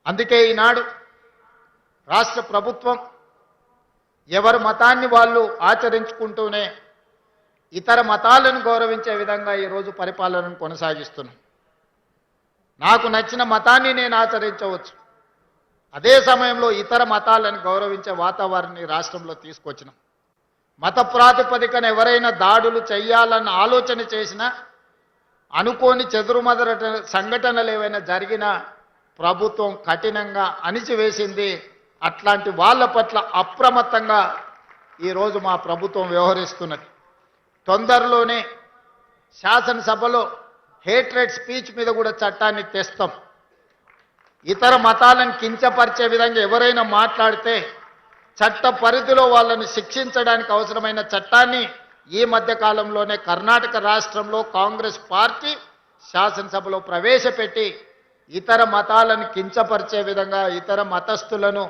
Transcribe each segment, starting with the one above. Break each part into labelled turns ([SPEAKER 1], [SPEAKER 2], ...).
[SPEAKER 1] అందుకే ఈనాడు రాష్ట్ర ప్రభుత్వం ఎవరి మతాన్ని వాళ్ళు ఆచరించుకుంటూనే ఇతర మతాలను గౌరవించే విధంగా ఈరోజు పరిపాలనను కొనసాగిస్తున్నాం. నాకు నచ్చిన మతాన్ని నేను ఆచరించవచ్చు, అదే సమయంలో ఇతర మతాలను గౌరవించే వాతావరణాన్ని రాష్ట్రంలో తీసుకొచ్చినాం. మత ప్రాతిపదికన ఎవరైనా దాడులు చేయాలన్న ఆలోచన చేసినా, అనుకోని చెదురుమదుర సంఘటనలు ఏవైనా జరిగినా ప్రభుత్వం కఠినంగా అణిచివేసింది. అట్లాంటి వాళ్ళ పట్ల అప్రమత్తంగా ఈరోజు మా ప్రభుత్వం వ్యవహరిస్తున్నది. తొందరలోనే శాసనసభలో హేట్రెడ్ స్పీచ్ మీద కూడా చట్టాన్ని తెస్తాం. ఇతర మతాలను కించపరిచే విధంగా ఎవరైనా మాట్లాడితే చట్ట పరిధిలో వాళ్ళని శిక్షించడానికి అవసరమైన చట్టాన్ని ఈ మధ్య కాలంలోనే కర్ణాటక రాష్ట్రంలో కాంగ్రెస్ పార్టీ శాసనసభలో ప్రవేశపెట్టి ఇతర మతాలను కించపరిచే విధంగా, ఇతర మతస్థులను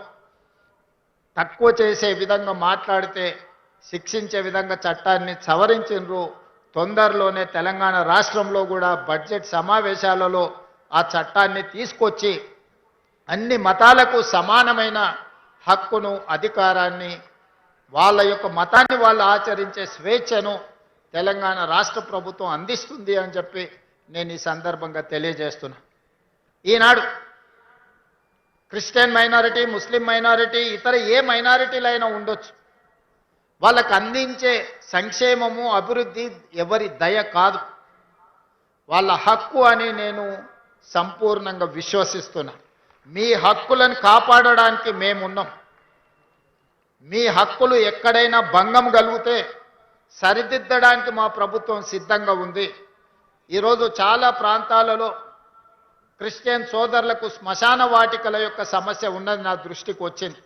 [SPEAKER 1] తక్కువ చేసే విధంగా మాట్లాడితే శిక్షించే విధంగా చట్టాన్ని సవరించిండ్రు. తొందరలోనే తెలంగాణ రాష్ట్రంలో కూడా బడ్జెట్ సమావేశాలలో ఆ చట్టాన్ని తీసుకొచ్చి అన్ని మతాలకు సమానమైన హక్కును, అధికారాన్ని, వాళ్ళ యొక్క మతాన్ని వాళ్ళు ఆచరించే స్వేచ్ఛను తెలంగాణ రాష్ట్ర ప్రభుత్వం అందిస్తుంది అని చెప్పి నేను ఈ సందర్భంగా తెలియజేస్తున్నా. ఈనాడు క్రిస్టియన్ మైనారిటీ, ముస్లిం మైనారిటీ, ఇతర ఏ మైనారిటీలైనా ఉండొచ్చు, వాళ్ళకు అందించే సంక్షేమము, అభివృద్ధి ఎవరి దయ కాదు, వాళ్ళ హక్కు అని నేను సంపూర్ణంగా విశ్వసిస్తున్నా. మీ హక్కులను కాపాడడానికి మేమున్నాం. మీ హక్కులు ఎక్కడైనా భంగం కలిగితే సరిదిద్దడానికి మా ప్రభుత్వం సిద్ధంగా ఉంది. ఈరోజు చాలా ప్రాంతాలలో క్రిస్టియన్ సోదరులకు శ్మశాన వాటికల యొక్క సమస్య ఉన్నది నా దృష్టికి వచ్చింది.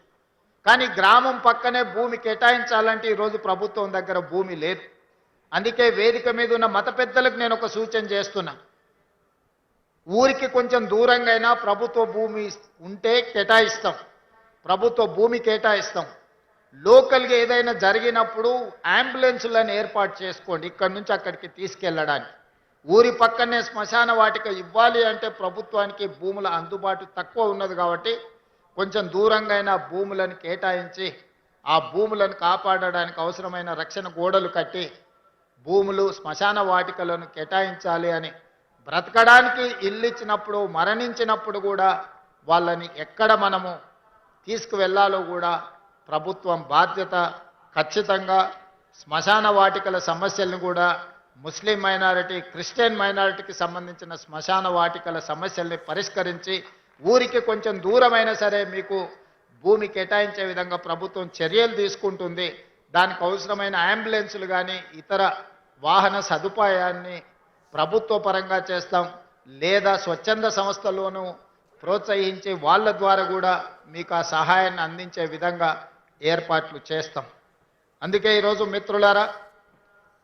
[SPEAKER 1] కానీ గ్రామం పక్కనే భూమి కేటాయించాలంటే ఈరోజు ప్రభుత్వం దగ్గర భూమి లేదు. అందుకే వేదిక మీద ఉన్న మత పెద్దలకు నేను ఒక సూచన చేస్తున్నా. ఊరికి కొంచెం దూరంగా అయినా ప్రభుత్వ భూమి ఉంటే కేటాయిస్తాం, ప్రభుత్వ భూమి కేటాయిస్తాం. లోకల్గా ఏదైనా జరిగినప్పుడు అంబులెన్సులను ఏర్పాటు చేసుకోండి ఇక్కడి నుంచి అక్కడికి తీసుకెళ్ళడానికి. ఊరి పక్కనే శ్మశాన వాటిక ఇవ్వాలి అంటే ప్రభుత్వానికి భూముల అందుబాటు తక్కువ ఉన్నది కాబట్టి కొంచెం దూరంగా అయినా భూములను కేటాయించి ఆ భూములను కాపాడడానికి అవసరమైన రక్షణ గోడలు కట్టి భూములు, శ్మశాన వాటికలను కేటాయించాలి అని, బ్రతకడానికి ఇల్లు ఇచ్చినప్పుడు, మరణించినప్పుడు కూడా వాళ్ళని ఎక్కడ మనము తీసుకువెళ్ళాలో కూడా ప్రభుత్వం బాధ్యత. ఖచ్చితంగా శ్మశాన వాటికల సమస్యలను కూడా ముస్లిం మైనారిటీ, క్రిస్టియన్ మైనారిటీకి సంబంధించిన శ్మశాన వాటికల సమస్యల్ని పరిష్కరించి ఊరికి కొంచెం దూరమైనా సరే మీకు భూమి కేటాయించే విధంగా ప్రభుత్వం చర్యలు తీసుకుంటుంది. దానికి అవసరమైన అంబులెన్సులు కానీ ఇతర వాహన సదుపాయాన్ని ప్రభుత్వ పరంగా చేస్తాం, లేదా స్వచ్ఛంద సంస్థల్లోనూ ప్రోత్సహించి వాళ్ళ ద్వారా కూడా మీకు ఆ సహాయాన్ని అందించే విధంగా ఏర్పాట్లు చేస్తాం. అందుకే ఈరోజు మిత్రులారా,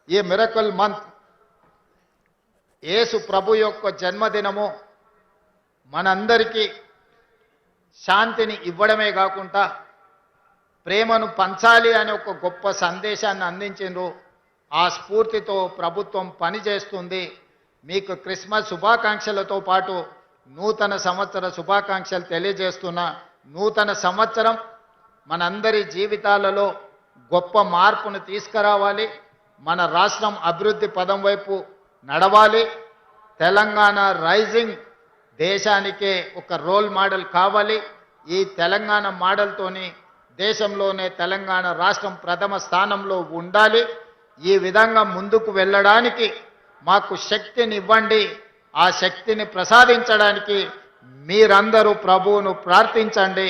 [SPEAKER 1] ఈ మిరకల్ మంత్ యేసు ప్రభు యొక్క జన్మదినము మనందరికీ శాంతిని ఇవ్వడమే కాకుండా ప్రేమను పంచాలి అనే ఒక గొప్ప సందేశాన్ని అందించిండ్రు. ఆ స్ఫూర్తితో ప్రభుత్వం పనిచేస్తుంది. మీకు క్రిస్మస్ శుభాకాంక్షలతో పాటు నూతన సంవత్సర శుభాకాంక్షలు తెలియజేస్తున్నా. నూతన సంవత్సరం మనందరి జీవితాలలో గొప్ప మార్పును తీసుకురావాలి. మన రాష్ట్రం అభివృద్ధి పదం వైపు నడవాలి. తెలంగాణ రైజింగ్ దేశానికే ఒక రోల్ మోడల్ కావాలి. ఈ తెలంగాణ మోడల్తోని దేశంలోనే తెలంగాణ రాష్ట్రం ప్రథమ స్థానంలో ఉండాలి. ఈ విధంగా ముందుకు వెళ్ళడానికి మాకు శక్తిని ఇవ్వండి. ఆ శక్తిని ప్రసాదించడానికి మీరందరూ ప్రభువును ప్రార్థించండి,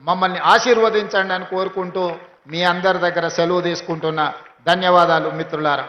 [SPEAKER 1] మమ్మల్ని ఆశీర్వదించండి అని కోరుకుంటూ మీ అందరి దగ్గర సెలవు తీసుకుంటున్నా. ధన్యవాదాలు మిత్రులారా.